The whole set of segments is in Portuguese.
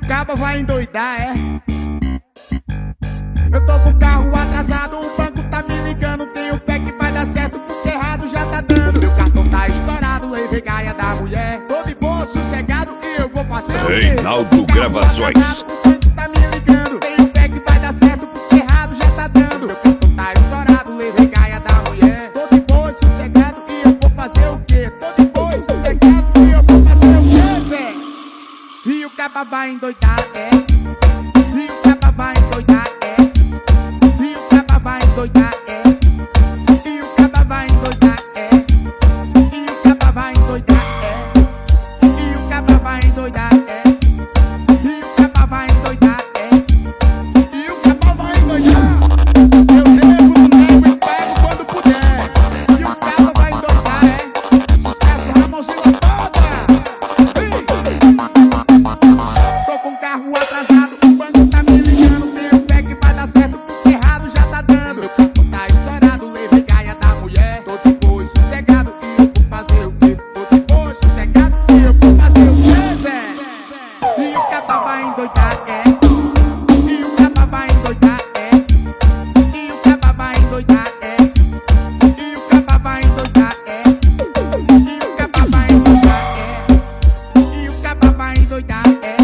caba vai endoidar, é? Eu tô com o carro atrasado, o banco tá me ligando. Tenho fé que vai dar certo, porque errado já tá dando. Meu cartão tá estourado, levei gaia da mulher. Tô de boa, sossegado e eu vou fazer o quê? Reinaldo Gravações. O banco tá me ligando. Tenho fé que vai dar certo, porque errado já tá dando. Meu cartão tá estourado, levei gaia da mulher. Tô de boa, sossegado e eu vou fazer o quê? Tô de boa, sossegado e eu vou fazer o quê, Zé? E o caba vai endoidar, é? E o caba vai endoidar, é? E o caba vai endoidar, é? E o caba vai endoidar, é? E o caba vai endoidar, é? E o caba vai endoidar, é? E o caba vai endoidar, é? E o caba vai endoidar. Eu devo, não nego e pego quando puder. E o caba vai endoidar, é? Sucesso, Ramonzinho toda. Tô com o carro atrasado, o banco tá me ligando. Tenho fé que vai dar certo, porque errado já tá dando. Meu cartão tá estourado, levei gaia da mulher. Tô de boa e sossegado e eu vou fazer o quê? Tô de boa e sossegado e eu vou fazer o quê, Zé? E o caba vai endoidar, é? E o caba vai endoidar, é? E o caba vai endoidar, é? E o caba vai endoidar, é? E o caba vai endoidar, é? E o caba vai endoidar, é?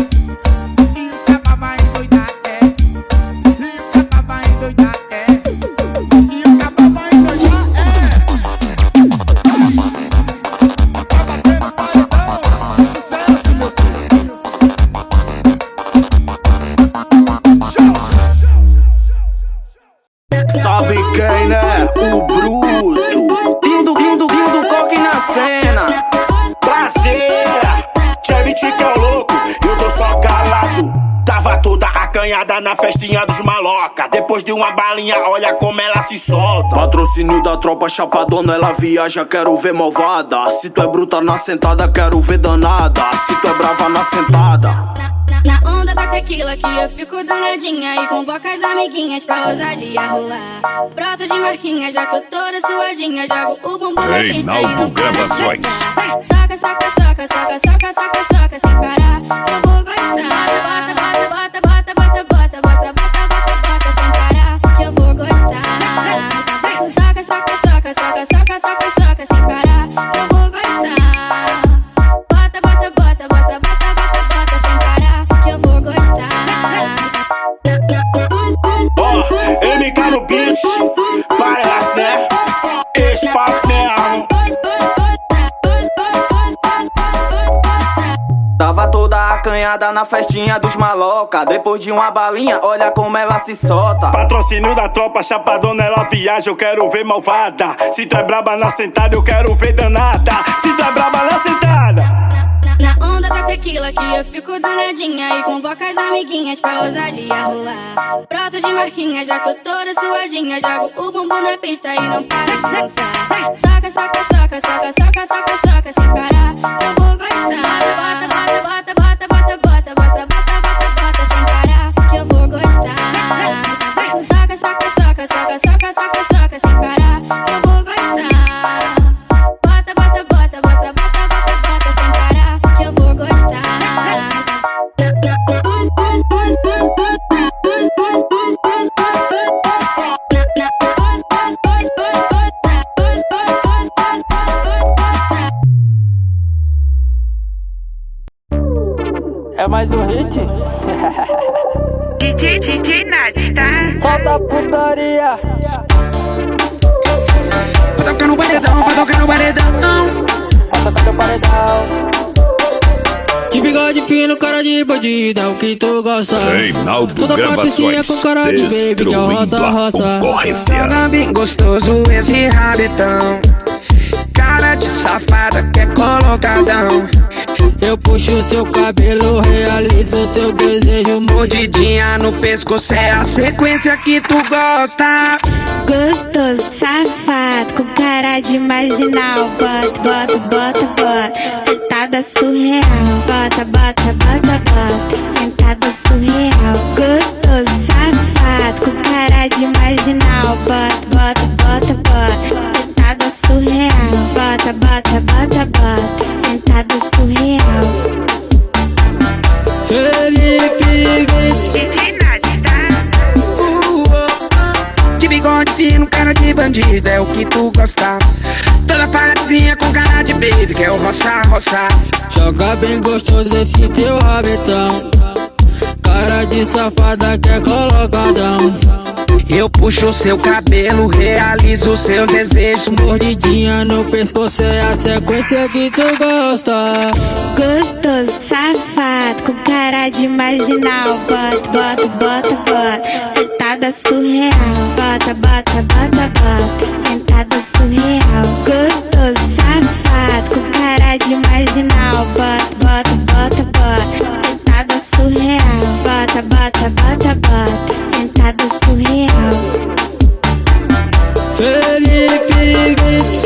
E o caba vai endoidar, é? E o caba vai endoidar, é? E o caba vai endoidar, é? Tá batendo paredão, sucesso, meu filho. Sabe quem, né? O bruto. Lindo, coque na cena. Prazer, Chevy que é o louco, eu tô só calado. Tava toda acanhada na festinha dos maloca. Depois de uma balinha, olha como ela se solta. Patrocínio da tropa chapadona, ela viaja, quero ver malvada. Se tu é bruta na sentada, quero ver danada. Se tu é brava na sentada. Na onda da tequila que eu fico danadinha e convoco as amiguinhas pra ousadia rolar. Broto de marquinha, já tô toda suadinha, jogo o bumbum na pista e Reinaldo não para de Gravações. dançar. Soca, soca, soca, soca, soca, soca, soca sem parar, eu vou gostar. Bota, bota, bota, bota, bota, bota, bota, bota, bota, bota sem parar, que eu vou gostar. Soca, soca, soca, soca, soca, soca, soca sem parar, que eu vou gostar. Bota, bota, bota, bota, bota, bota, bota sem parar, que eu vou gostar. Ó, MK no beat, parece, né? Esse papo mesmo. Tava toda acanhada na festinha dos maloca. Depois de uma balinha, olha como ela se solta. Patrocínio da tropa chapadona, ela viaja, eu quero ver malvada. Se tu é braba na sentada, eu quero ver danada. Se tu é braba na sentada. Na onda da tequila que eu fico danadinha e convoco as amiguinhas pra ousadia rolar. Broto de marquinha, já tô toda suadinha, jogo o bumbum na pista e não para de dançar. Soca, soca, soca, soca, soca, soca, soca sem parar, eu vou gostar. Bota, bota, bota, bota, bota, bota, bota, bota, bota, bota sem parar, que eu vou gostar. Soca, soca, soca, soca, soca, soca, soca sem parar, eu vou gostar. Bota, bota, bota, bota, bota, bota, bota sem parar, que eu vou gostar. É mais um hit? DJ Nath, tá? Solta a putaria. Vai tocar no paredão, vai tocar no paredão. Vai tocar no paredão. De bigode fino, cara de bandido, é o que tu gosta. Reinaldo Toda patricinha Gravações. com cara de baby, que é o roça, Destruindo a roça. concorrência. Joga bem gostoso esse rabetão. Cara de safada que é colocadão. Eu puxo seu cabelo, realizo seu desejo. Mordidinha no pescoço é a sequência que tu gosta. Gostoso, safado, com cara de marginal. Bota, bota, bota, bota, sentada surreal. Bota, bota, bota, bota, sentada surreal. Gostoso, safado, com cara de marginal. Bota, bota, bota, bota, sentada surreal. Bota, bota, bota, bota, sentada surreal. Felipe Beats. De bigode fino, cara de bandido, é o que tu gosta. Toda paradinha com cara de baby, quer o roçar, roçar. Joga bem gostoso esse teu rabetão. Cara de safada que é colocadão. Eu puxo seu cabelo, realizo seus desejos. Mordidinha no pescoço é a sequência que tu gosta. Gostoso, safado, com cara de marginal. Bota, bota, bota, bota, sentada surreal. Bota, bota, bota, bota, sentada surreal. Gostoso, safado, com cara de marginal. Bota, bota, bota, bota, sentada surreal. Bota, bota, bota, bota, sentada surreal. Felipe Beats.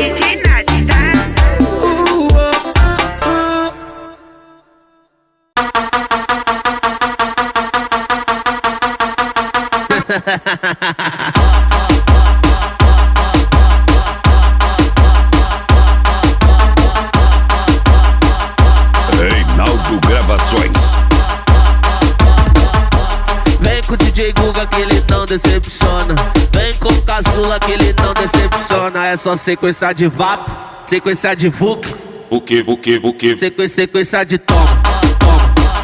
Reinaldo Gravações. Vem com o DJ Guga que ele não decepciona. Vem com o caçula que ele não decepciona. É só sequência de vapo, sequência de vuc. O que? Sequência de toma, toma, toma,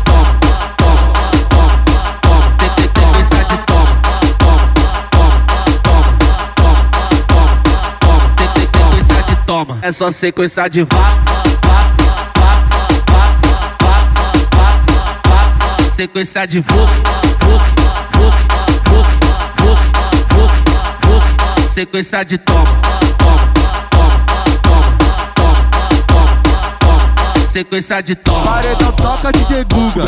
toma, toma, toma, toma. Sequência de toma, toma, toma, toma, toma, toma. Sequência de toma. É só sequência de vapo, vapo, vapo, vapo, vapo, vapo, vapo. Sequência de vuc, vuc, vuc, vuc, vuc, vuc, vuc. Sequência de toma, toma, toma, toma, toma, toma, toma. Sequência de toma. Paredão toca DJ Guga,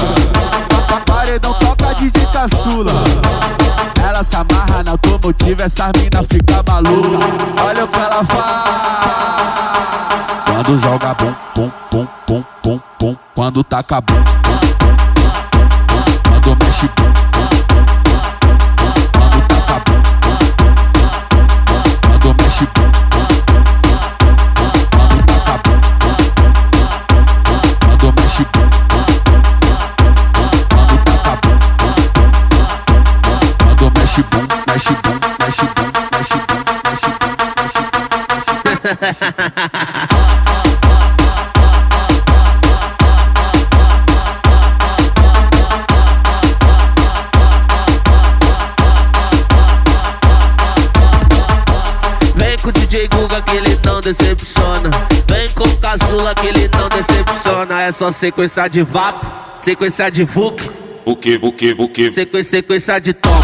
paredão toca DJ Caçula. Ela se amarra na automotiva, essa mina fica maluca. Olha o que ela faz quando joga bum, pum, pum, pum, pum, pum. Quando taca bum, pum, pum, pum, pum, pum. Quando mexe bum, pum, pum, pum, pum, pum. Quando taca bum, pum, pum, pum, pum, pum. Quando mexe bum, pum, pum, pum, pum, pum. Quando taca bum, pum, pum, pum, pum, pum. Quando mexe bum, pum, pum, pum, pum, pum. Quando taca bum, pum, pum, pum, pum, pum. Quando mexe bum, mexe bum, mexe bum, mexe bum, mexe bum, mexe bum, mexe bum. Com o DJ Guga que ele não decepciona. Vem com o caçula que ele não decepciona. É só sequência de vapo, sequência de vuc. O que? Sequência de toma,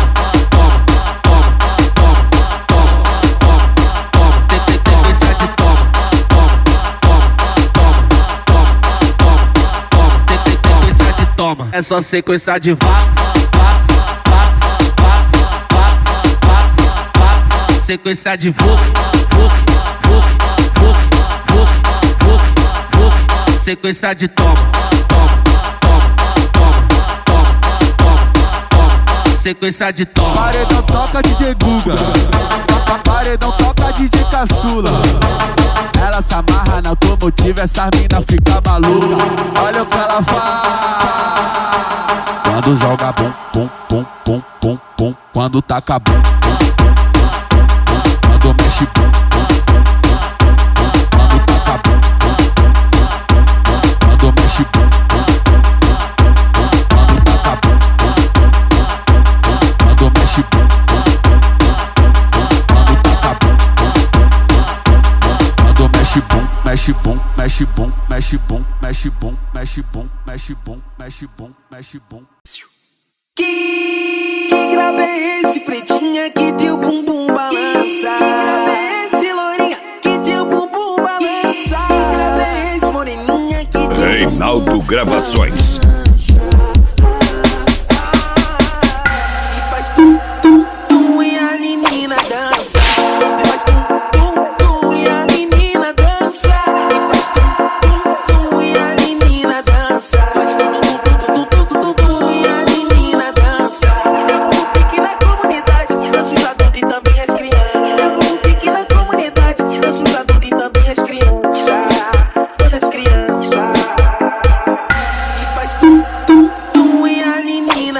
toma, toma, toma, toma, toma, toma. Sequência de toma, toma, toma, toma, toma, toma, toma. Sequência de toma. É só sequência de vapo, vapo, vapo, vapo, vapo, vapo, vapo. Sequência de vuc, vuc, vuc, vuc, vuc, vuc, vuc. Sequência de toma, toma, toma, toma, toma, toma, toma. Sequência de toma. Paredão toca DJ Guga, paredão toca DJ Caçula. Ela se amarra na automotiva, essa mina fica maluca. Olha o que ela faz quando joga bum, pum, pum, pum, pum, pum. Quando taca bum, pum, pum, pum, pum, pum. Quando mexe bum, pum, pum, pum, pum, pum. Quando taca bum, pum, pum, pum, pum, pum. Quando mexe bum, pum, pum, pum, pum, pum. Quando taca bum, pum, pum, pum, pum, pum. Quando mexe bum, pum, pum, pum, pum, pum. Quando taca bum, pum, pum, pum, pum. Quando mexe bum, mexe bum, mexe bum, mexe bum, mexe bum, mexe bum, mexe bum, mexe bum, mexe bum. Que grave é esse, pretinha, que teu bumbum balança? Que grave é esse, lourinha, que teu bumbum balança? Que grave é esse, moreninha, que teu Reinaldo Gravações. E faz tum, tum, tum e a menina dança. Faz tum, tum, tum e a menina dança. E faz tum, tum, tum e a menina dança. Faz tum, tum, tum, tum, tum, tum e a menina dança. É um pique na comunidade, dança os adultos e também as crianças. É um pique na comunidade, dança os adultos e também as crianças. Todas as crianças. E faz tum, tum, tum e a menina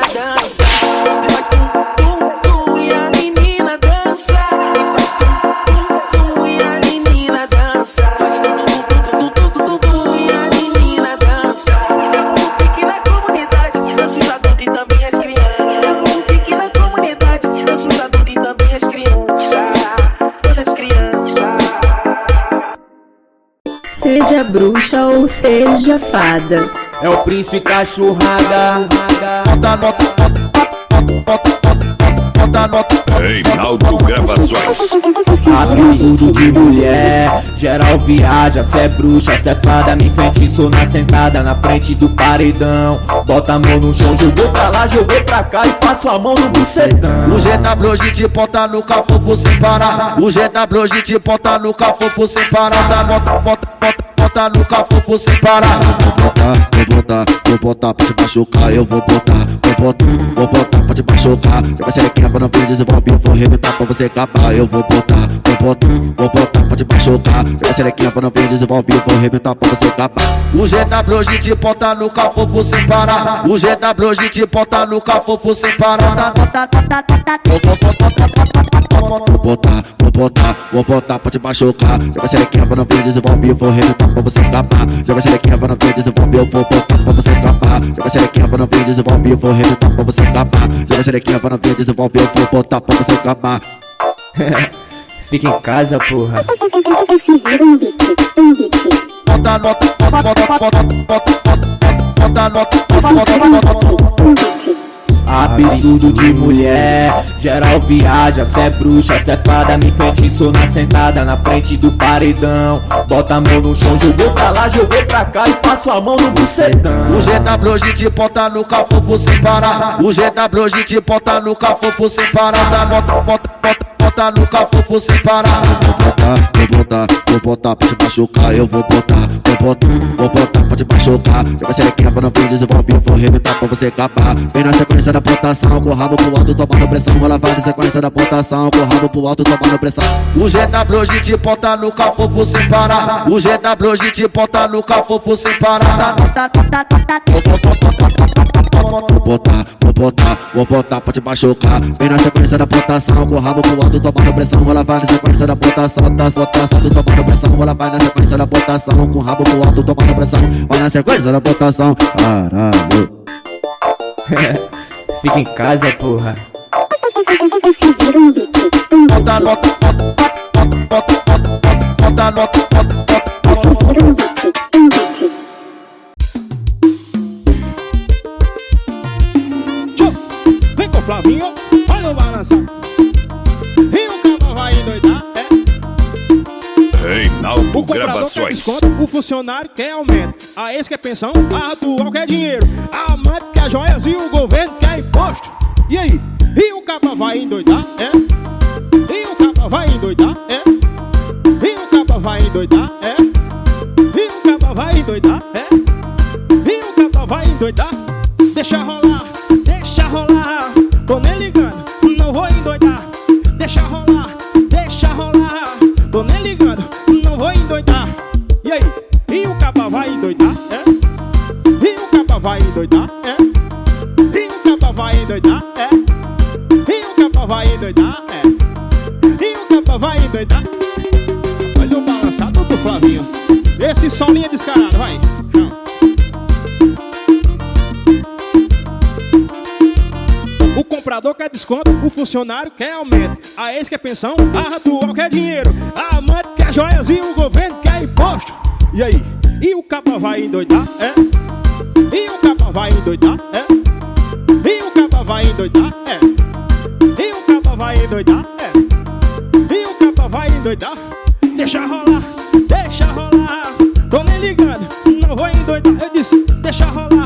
bruxa ou seja fada. É o príncipe cachorrada. Reinaldo Gravações. Absurdo de mulher, geral viaja. Cê é bruxa, cê é fada, me enfeitiçou na sentada na frente do paredão. Bota a mão no chão, jogou pra lá, jogou pra cá e passa a mão no bucetão. O GW hoje te bota no cafofo sem parar. O GW hoje te bota no cafofo sem parar. Bota no cafofo sem parar. Vou botar pra te machucar. Eu vou botar pra te machucar. Você vai ser quebra, não desenvolve, eu vou arrebentar pra você acabar. Eu vou botar pra te machucar. Você vai ser quebra, não desenvolve, eu vou arrebentar pra você acabar. O GW hoje te bota no cafofo sem parar. O GW hoje te bota no cafofo sem parar. Vou botar pra te machucar. Já vai ser quebra, não desenvolve, eu vou arrebentar pra você acabar. Já vai ser quebra, não desenvolve, eu vou botar pra você acabar. Já vai ser quebra, não desenvolve, eu vou arrebentar pra você acabar. Já vai ser quebra, não desenvolve, eu vou botar pra você acabar. Fica em casa, porra. Absurdo de mulher, geral viaja. Cê é bruxa, cê é fada, me enfeitiçou na sentada na frente do paredão. Bota a mão no chão, jogou pra lá, jogou pra cá e passa a mão no bucetão. O GW hoje te bota no cafofo sem parar. O GW hoje te bota no cafofo sem parar. Bota no cafofo sem parar. Vou botar pra te machucar. Eu vou botar pra te machucar. Você vai ser quebra, não desenvolve, eu vou arrebentar pra você acabar. Vem na sequência da botação, com o rabo pro alto, tomando pressão. Ela vai na sequência da botação, com o rabo pro alto, tomando pressão. O GW hoje te bota no cafofo sem parar. O GW hoje te bota no cafofo sem parar. Vou botar pra te machucar. Vem na sequência da botação, com o rabo pro alto, tomando pressão. Ela vai na sequência da botação, tomando pressão. Ela vai na sequência da botação, com o rabo pro alto, tomando pressão. Vai na sequência da botação. Caralho. Fica em casa, porra. Vem com o Flavinho, olha o balançar. E o cabo vai endoidar, Reinaldo o Gravações. Desconto, o funcionário quer aumento, a ex quer pensão, a atual quer dinheiro, a amante quer joias e o governo quer imposto. E aí? E o cabo vai endoidar, E o cabo vai endoidar, E o cabo vai endoidar, E o cabo vai endoidar, E o cabo vai endoidar. Deixa rolar, tô nem ligando, não vou endoidar. Deixa rolar, tô nem ligando, não vou endoidar. E aí? E o caba vai endoidar, E o caba vai endoidar, E o caba vai endoidar, E o caba vai endoidar, E o caba vai endoidar. Olha o balançado do Flavinho. Esse solinho descarado, vai. O comprador quer desconto, o funcionário quer aumento, a ex quer pensão, a atual quer dinheiro, a amante quer joias e o governo quer imposto. E aí? E o capa vai endoidar, E o capa vai endoidar, E o capa vai endoidar, E o capa vai endoidar, E o capa vai endoidar. Deixa rolar, tô nem ligando, não vou endoidar. Eu disse, deixa rolar.